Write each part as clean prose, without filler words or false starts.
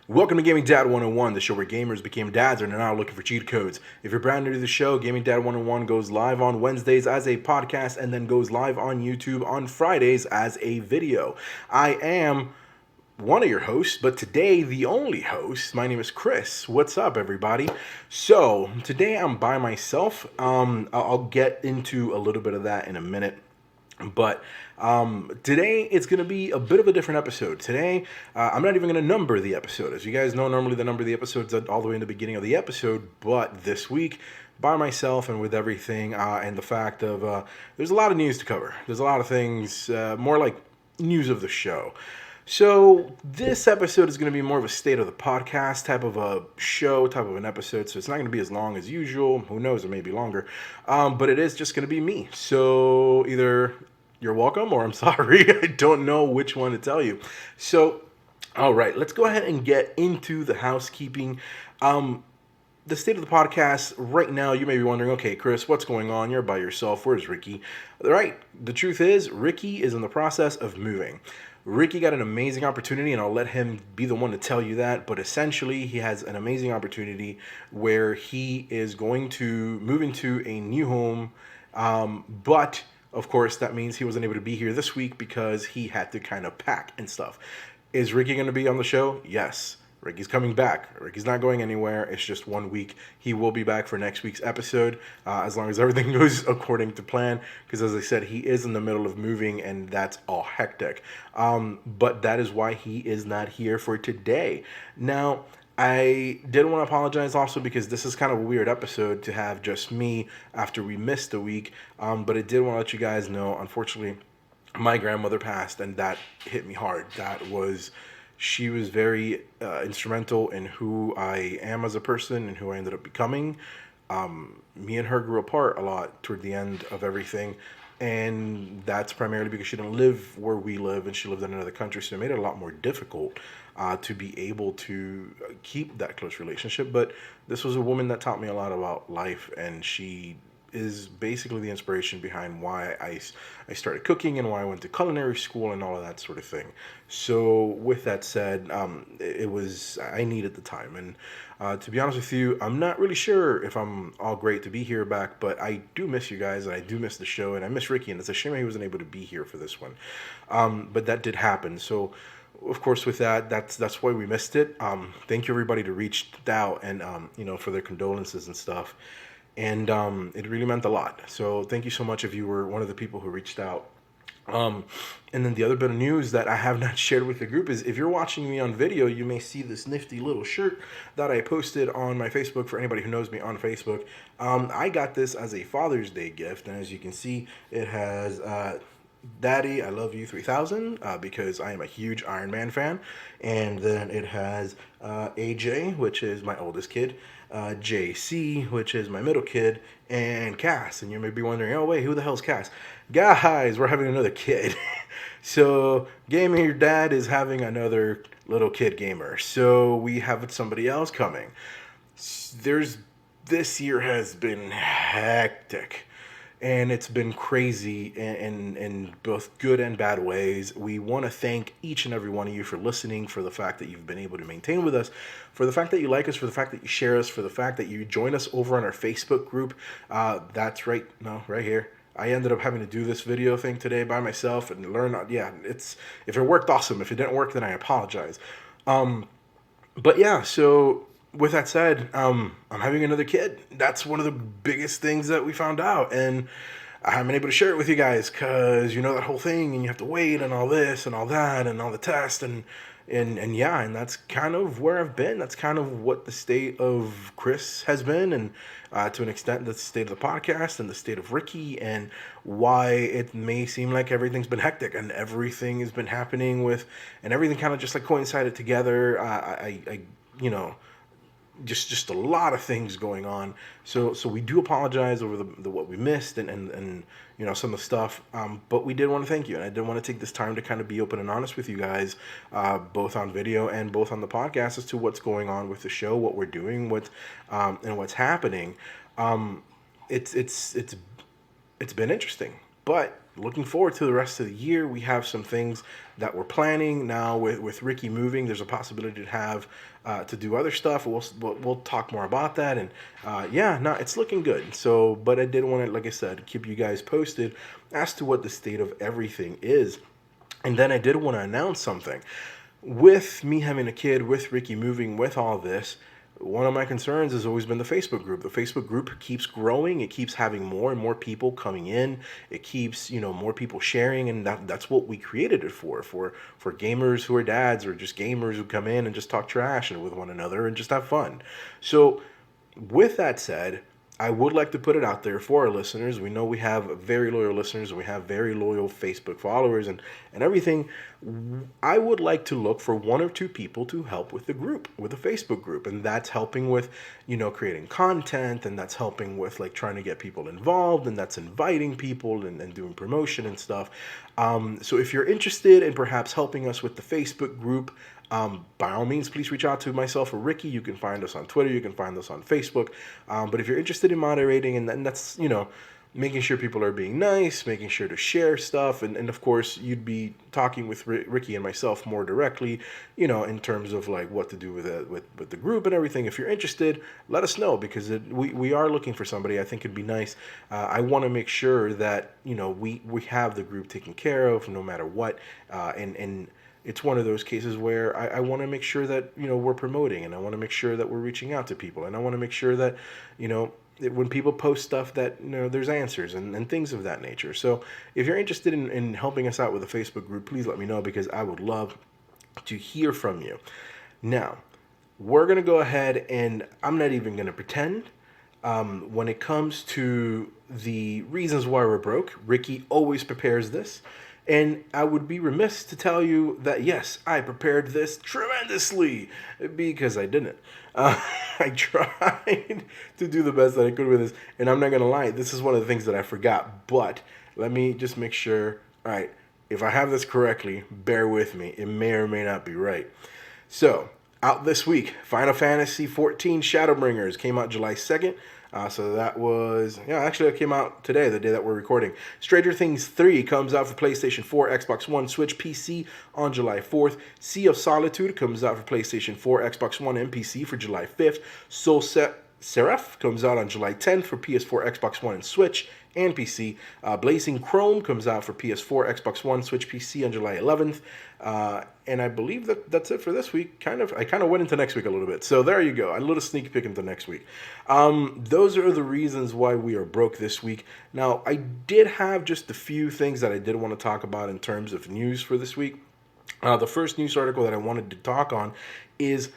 Welcome to Gaming Dad 101, the show where gamers became dads and are now looking for cheat codes. If you're brand new to the show, Gaming Dad 101 goes live on Wednesdays as a podcast and then goes live on YouTube on Fridays as a video. I am one of your hosts, but today the only host. My name is Chris. What's up, everybody? So, today I'm by myself. I'll get into a little bit of that in a minute. But today it's going to be a bit of a different episode. Today, I'm not even going to number the episode. As you guys know, normally the number of the episodes all the way in the beginning of the episode. But this week, by myself and with everything and the fact of there's a lot of news to cover. There's a lot of things, more like news of the show. So this episode is going to be more of a state of the podcast type of a show, type of an episode. So it's not going to be as long as usual. Who knows? It may be longer. But it is just going to be me. So either you're welcome or I'm sorry. I don't know which one to tell you. So, all right, let's go ahead and get into the housekeeping. The state of the podcast right now, you may be wondering, okay, Chris, what's going on? You're by yourself. Where's Ricky? Right. The truth is, Ricky is in the process of moving. Ricky got an amazing opportunity, and I'll let him be the one to tell you that. But essentially, he has an amazing opportunity where he is going to move into a new home. But, of course, that means he wasn't able to be here this week because he had to kind of pack and stuff. Is Ricky going to be on the show? Yes. Ricky's coming back. Ricky's not going anywhere. It's just 1 week. He will be back for next week's episode as long as everything goes according to plan. Because as I said, he is in the middle of moving and that's all hectic. But that is why he is not here for today. Now, I did want to apologize also because this is kind of a weird episode to have just me after we missed a week. But I did want to let you guys know, unfortunately, my grandmother passed and that hit me hard. She was very instrumental in who I am as a person and who I ended up becoming. Me and her grew apart a lot toward the end of everything. And that's primarily because she didn't live where we live and she lived in another country. So it made it a lot more difficult to be able to keep that close relationship. But this was a woman that taught me a lot about life, and she is basically the inspiration behind why I started cooking and why I went to culinary school and all of that sort of thing. So with that said, I needed the time. And to be honest with you, I'm not really sure if I'm all great to be here back, but I do miss you guys and I do miss the show and I miss Ricky, and it's a shame he wasn't able to be here for this one. But that did happen. So of course, with that's why we missed it. Thank you everybody to reached out and for their condolences and stuff. And it really meant a lot. So thank you so much if you were one of the people who reached out. And then the other bit of news that I have not shared with the group is if you're watching me on video, you may see this nifty little shirt that I posted on my Facebook for anybody who knows me on Facebook. I got this as a Father's Day gift. And as you can see, it has Daddy, I Love You 3000 because I am a huge Iron Man fan. And then it has AJ, which is my oldest kid. JC, which is my middle kid, and Cass. And you may be wondering, oh, wait, who the hell's Cass? Guys, we're having another kid. So, Gaming Your Dad is having another little kid gamer. So, we have somebody else coming. This year has been hectic. And it's been crazy in both good and bad ways. We want to thank each and every one of you for listening, for the fact that you've been able to maintain with us, for the fact that you like us, for the fact that you share us, for the fact that you join us over on our Facebook group. That's right here. I ended up having to do this video thing today by myself and learn. If it worked, awesome. If it didn't work, then I apologize. But yeah, so with that said, I'm having another kid. That's one of the biggest things that we found out. And I haven't been able to share it with you guys because you know that whole thing and you have to wait and all this and all that and all the tests and that's kind of where I've been. That's kind of what the state of Chris has been, and to an extent the state of the podcast and the state of Ricky, and why it may seem like everything's been hectic and everything has been happening and everything kind of just like coincided together. Just a lot of things going on. So we do apologize over the what we missed and some of the stuff. But we did want to thank you, and I did want to take this time to kind of be open and honest with you guys, both on video and both on the podcast, as to what's going on with the show, what we're doing, and what's happening. It's been interesting, but looking forward to the rest of the year. We have some things that we're planning now with Ricky moving. There's a possibility to have to do other stuff. We'll talk more about that. And yeah, no, it's looking good. So, but I did want to, like I said, keep you guys posted as to what the state of everything is. And then I did want to announce something. With me having a kid, with Ricky moving, with all this, one of my concerns has always been the Facebook group. The Facebook group keeps growing. It keeps having more and more people coming in. It keeps, more people sharing, and that's what we created it for gamers who are dads, or just gamers who come in and just talk trash and with one another and just have fun. So with that said, I would like to put it out there for our listeners. We know we have very loyal listeners. We have very loyal Facebook followers and everything. I would like to look for one or two people to help with the group, with the Facebook group. And that's helping with, creating content. And that's helping with like trying to get people involved. And that's inviting people and doing promotion and stuff. So if you're interested in perhaps helping us with the Facebook group, by all means, please reach out to myself or Ricky. You can find us on Twitter. You can find us on Facebook. But if you're interested in moderating, and that's, making sure people are being nice, making sure to share stuff. And of course, you'd be talking with Ricky and myself more directly, in terms of like what to do with the group and everything. If you're interested, let us know, because we are looking for somebody. I think it'd be nice. I want to make sure that, we have the group taken care of no matter what. And it's one of those cases where I want to make sure that, we're promoting, and I want to make sure that we're reaching out to people, and I want to make sure that, when people post stuff that, there's answers and things of that nature. So if you're interested in helping us out with the Facebook group, please let me know, because I would love to hear from you. Now, we're going to go ahead, and I'm not even going to pretend. When it comes to the reasons why we're broke, Ricky always prepares this. And I would be remiss to tell you that, yes, I prepared this tremendously, because I didn't. I tried to do the best that I could with this, and I'm not going to lie, this is one of the things that I forgot. But let me just make sure, all right, if I have this correctly, bear with me. It may or may not be right. So, out this week, Final Fantasy XIV Shadowbringers came out July 2nd. So that was, actually it came out today, the day that we're recording. Stranger Things 3 comes out for PlayStation 4, Xbox One, Switch, PC on July 4th. Sea of Solitude comes out for PlayStation 4, Xbox One, and PC for July 5th. Soul Seraph comes out on July 10th for PS4, Xbox One, and Switch, and PC. Blazing Chrome comes out for PS4, Xbox One, Switch, PC on July 11th. And I believe that's it for this week. I kind of went into next week a little bit. So there you go. A little sneak peek into next week. Those are the reasons why we are broke this week. Now, I did have just a few things that I did want to talk about in terms of news for this week. The first news article that I wanted to talk on is,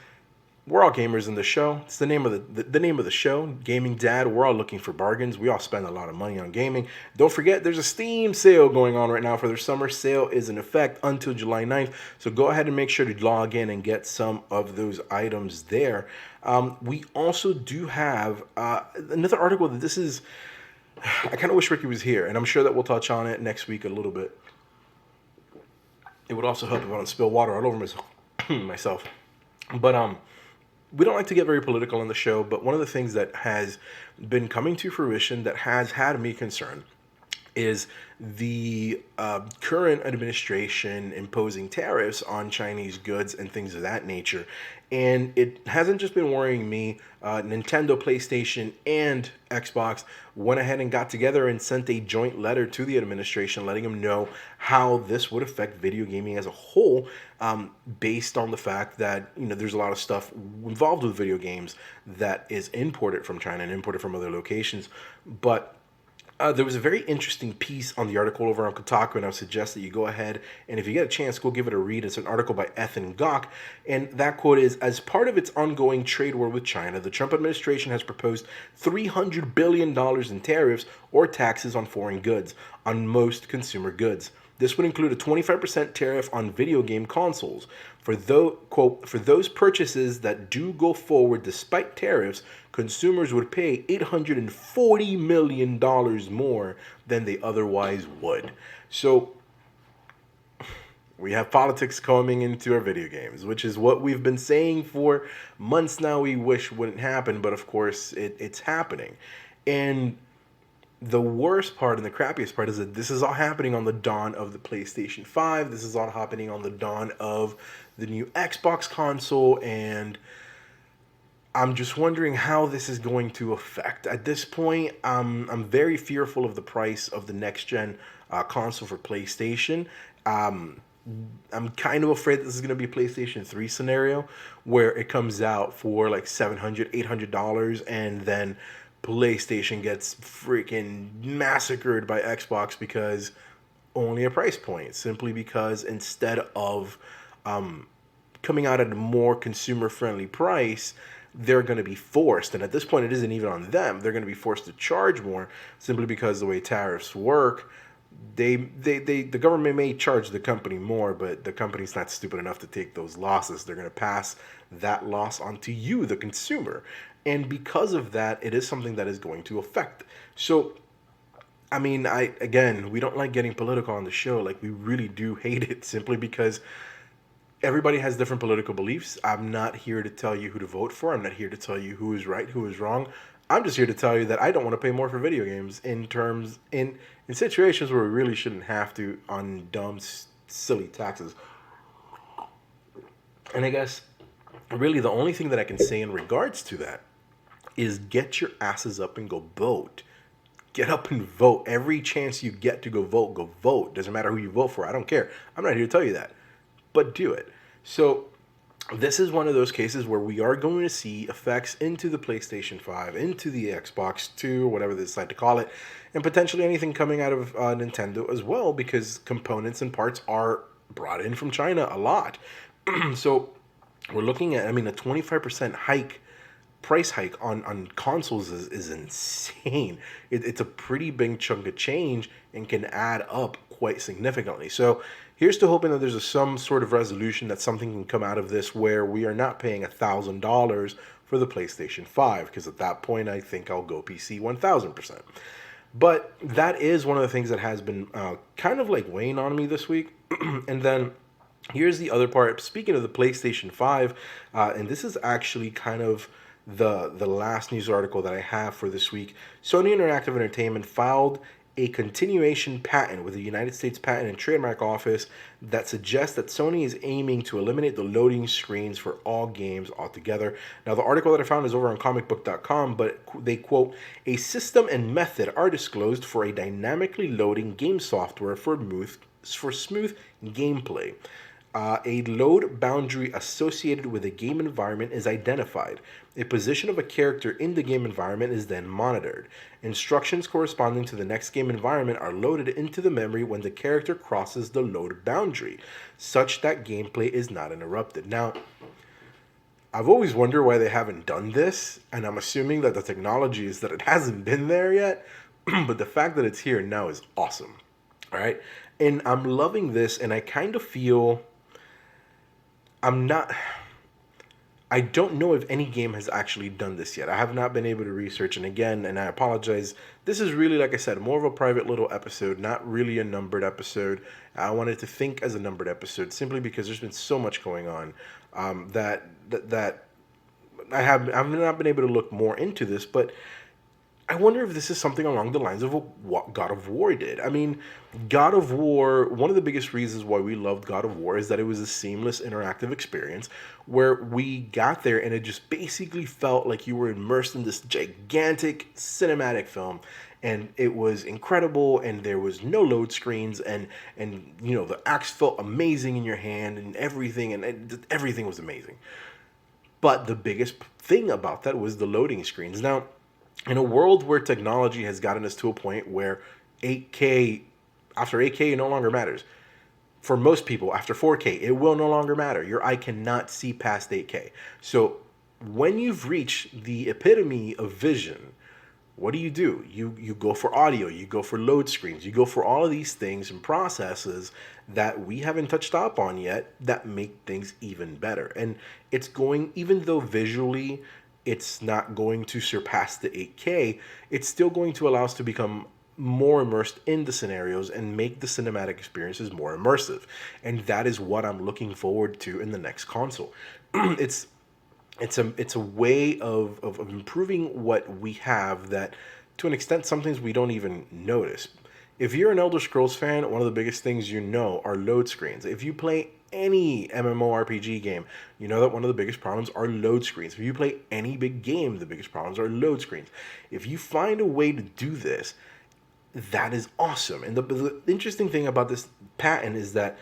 we're all gamers in the show. It's the name of the name of the show, Gaming Dad. We're all looking for bargains. We all spend a lot of money on gaming. Don't forget, there's a Steam sale going on right now for their summer sale is in effect until July 9th. So go ahead and make sure to log in and get some of those items there. We also do have another article that this is, I kind of wish Ricky was here, and I'm sure that we'll touch on it next week a little bit. It would also help if I don't spill water all over myself. But we don't like to get very political on the show, but one of the things that has been coming to fruition that has had me concerned is the current administration imposing tariffs on Chinese goods and things of that nature. And it hasn't just been worrying me. Nintendo, PlayStation, and Xbox went ahead and got together and sent a joint letter to the administration letting them know how this would affect video gaming as a whole, based on the fact that, there's a lot of stuff involved with video games that is imported from China and imported from other locations. But there was a very interesting piece on the article over on Kotaku, and I would suggest that you go ahead and, if you get a chance, go give it a read. It's an article by Ethan Gok, and that quote is, as part of its ongoing trade war with China, the Trump administration has proposed $300 billion in tariffs or taxes on foreign goods on most consumer goods. This would include a 25% tariff on video game consoles. For those purchases that do go forward despite tariffs, consumers would pay $840 million more than they otherwise would. So we have politics coming into our video games, which is what we've been saying for months now we wish wouldn't happen, but of course it's happening. And The worst part and the crappiest part is that this is all happening on the dawn of the PlayStation 5. This is all happening on the dawn of the new Xbox console, and I'm just wondering how this is going to affect. At this point, I'm very fearful of the price of the next gen console for PlayStation. Um, I'm kind of afraid this is going to be a PlayStation 3 scenario where it comes out for like $700, $800, and then PlayStation gets freaking massacred by Xbox because only a price point. Simply because instead of coming out at a more consumer friendly price, they're going to be forced, and at this point it isn't even on them, they're going to be forced to charge more simply because the way tariffs work. The government may charge the company more, but the company's not stupid enough to take those losses. They're going to pass that loss onto you, the consumer, and because of that, it is something that is going to affect. So I mean, we don't like getting political on the show. Like, we really do hate it simply because everybody has different political beliefs. I'm not here to tell you who to vote for. I'm not here to tell you who is right, who is wrong. I'm just here to tell you that I don't want to pay more for video games in situations where we really shouldn't have to on dumb, silly taxes. And I guess really the only thing that I can say in regards to that is get your asses up and go vote. Get up and vote. Every chance you get to go vote, go vote. Doesn't matter who you vote for. I don't care. I'm not here to tell you that. But do it. So this is one of those cases where we are going to see effects into the PlayStation 5, into the Xbox 2, or whatever they decide to call it, and potentially anything coming out of Nintendo as well, because components and parts are brought in from China a lot. So we're looking at, I mean, a 25% price hike on consoles is insane. It's a pretty big chunk of change and can add up quite significantly. So here's to hoping that there's some sort of resolution, that something can come out of this where we are not paying $1,000 for the PlayStation 5, because at that point I think I'll go PC 1000%. But that is one of the things that has been kind of like weighing on me this week. And then here's the other part. Speaking of the PlayStation 5, and this is actually kind of the last news article that I have for this week. Sony Interactive Entertainment filed a continuation patent with the United States Patent and Trademark Office that suggests that Sony is aiming to eliminate the loading screens for all games altogether. Now, the article that I found is over on comicbook.com, but they quote, "A system and method are disclosed for a dynamically loading game software for smooth gameplay. A load boundary associated with a game environment is identified. A position of a character in the game environment is then monitored. Instructions corresponding to the next game environment are loaded into the memory when the character crosses the load boundary, such that gameplay is not interrupted." Now, I've always wondered why they haven't done this, and I'm assuming that the technology is that it hasn't been there yet, but the fact that it's here now is awesome. All right? And I'm loving this, and I kind of feel I'm not. I don't know if any game has actually done this yet. I have not been able to research, and again, and I apologize. This is really, like I said, more of a private little episode, not really a numbered episode. I wanted to think as a numbered episode simply because there's been so much going on that I've not been able to look more into this, but I wonder if this is something along the lines of what God of War did. I mean, God of War, one of the biggest reasons why we loved God of War is that it was a seamless interactive experience where we got there and it just basically felt like you were immersed in this gigantic cinematic film, and it was incredible, and there was no load screens, and you know, the axe felt amazing in your hand and everything, and everything was amazing. But the biggest thing about that was the loading screens. Now, in a world where technology has gotten us to a point where 8K, after 8K, it no longer matters. For most people, after 4K, it will no longer matter. Your eye cannot see past 8K. So when you've reached the epitome of vision, what do? You go for audio, you go for load screens, you go for all of these things and processes that we haven't touched up on yet that make things even better. And it's going, even though visually it's not going to surpass the 8K, it's still going to allow us to become more immersed in the scenarios and make the cinematic experiences more immersive. And that is what I'm looking forward to in the next console. it's a way of improving what we have that to an extent, sometimes we don't even notice. If you're an Elder Scrolls fan, one of the biggest things you know are load screens. If you play any MMORPG game, you know that one of the biggest problems are load screens. If you play any big game, the biggest problems are load screens. If you find a way to do this, that is awesome. And the interesting thing about this patent is that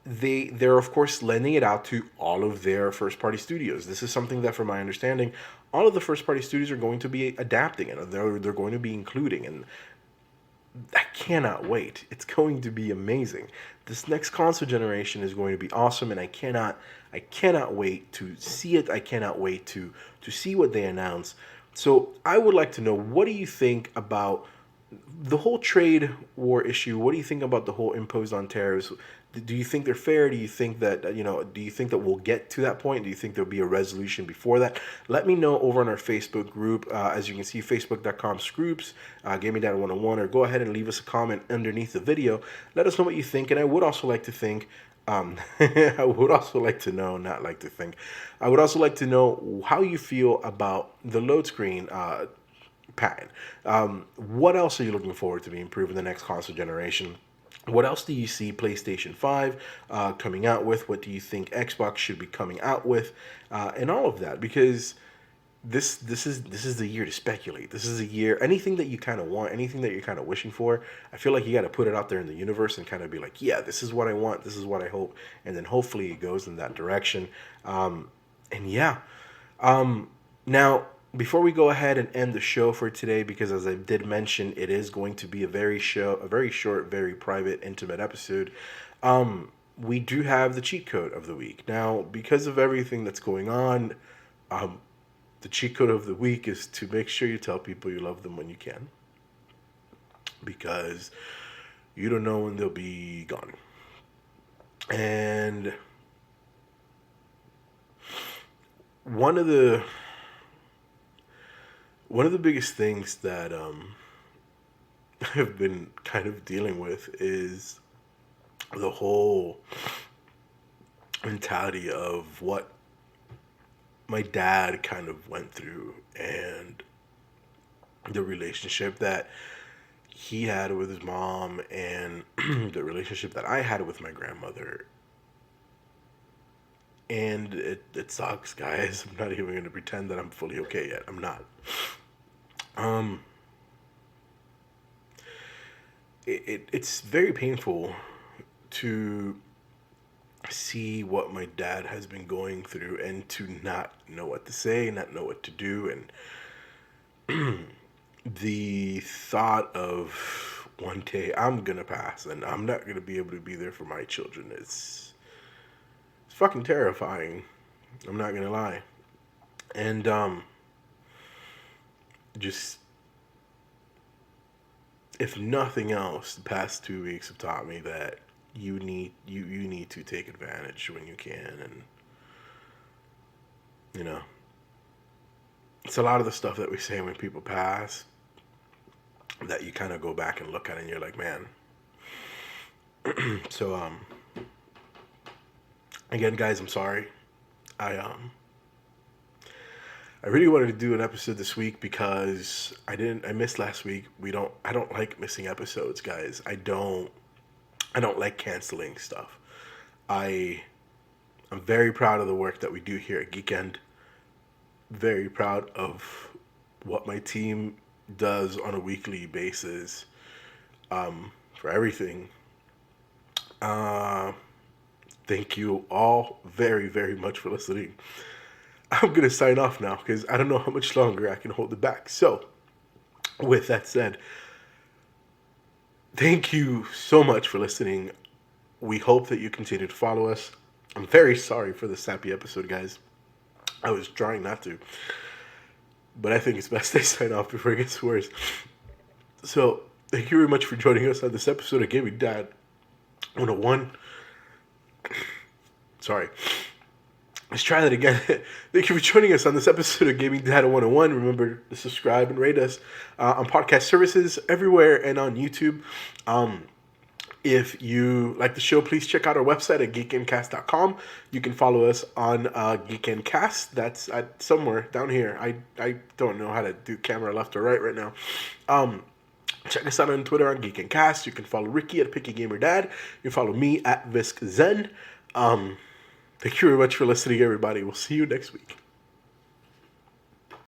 they're of course lending it out to all of their first party studios. This is something that, from my understanding, all of the first party studios are going to be adapting, and they're going to be including. And I cannot wait. It's going to be amazing. This next console generation is going to be awesome, and I cannot wait to see it. I cannot wait to see what they announce. So I would like to know, what do you think about the whole trade war issue? What do you think about the whole imposed on tariffs? Do you think they're fair? Do you think that, do you think that we'll get to that point? Do you think there'll be a resolution before that? Let me know over on our Facebook group. As you can see, facebook.com/groups, Gaming Dad 101, or go ahead and leave us a comment underneath the video. Let us know what you think. And I would also like to think, I would also like to know, not like to think, I would also like to know how you feel about the load screen patent. What else are you looking forward to being improved in the next console generation? What else do you see PlayStation 5 coming out with? What do you think Xbox should be coming out with? And all of that, because this is the year to speculate. This is the year, anything that you kind of want, anything that you're kind of wishing for, I feel like you got to put it out there in the universe and kind of be like, yeah, this is what I want, this is what I hope, and then hopefully it goes in that direction. Now, before we go ahead and end the show for today, because as I did mention, it is going to be a very short, very private, intimate episode. We do have the cheat code of the week. Now, because of everything that's going on, the cheat code of the week is to make sure you tell people you love them when you can, because you don't know when they'll be gone. And one of the biggest things that I've been kind of dealing with is the whole mentality of what my dad kind of went through, and the relationship that he had with his mom, and the relationship that I had with my grandmother. And it sucks, guys. I'm not even going to pretend that I'm fully okay yet. I'm not. It's very painful to see what my dad has been going through, and to not know what to say, not know what to do, and the thought of one day I'm gonna pass and I'm not gonna be able to be there for my children, it's fucking terrifying. I'm not gonna lie. And just, if nothing else, the past 2 weeks have taught me that you need to take advantage when you can. And it's a lot of the stuff that we say when people pass that you kind of go back and look at, and you're like, man. So again, guys, I'm sorry. I really wanted to do an episode this week because I missed last week. I don't like missing episodes, guys. I don't like canceling stuff. I'm very proud of the work that we do here at GeekEnd. Very proud of what my team does on a weekly basis, for everything. Thank you all very, very much for listening. I'm going to sign off now because I don't know how much longer I can hold it back. So, with that said, thank you so much for listening. We hope that you continue to follow us. I'm very sorry for the sappy episode, guys. I was trying not to, but I think it's best I sign off before it gets worse. So, thank you very much for joining us on this episode of Gaming Dad 101. Sorry. Let's try that again. Thank you for joining us on this episode of Gaming Data 101. Remember to subscribe and rate us on podcast services everywhere and on YouTube. If you like the show, please check out our website at geekendcast.com. You can follow us on GeekEnd Cast. That's somewhere down here. I don't know how to do camera left or right now. Check us out on Twitter on GeekEnd Cast. You can follow Ricky at Picky Gamer Dad. You can follow me at ViscZen. Thank you very much for listening, everybody. We'll see you next week.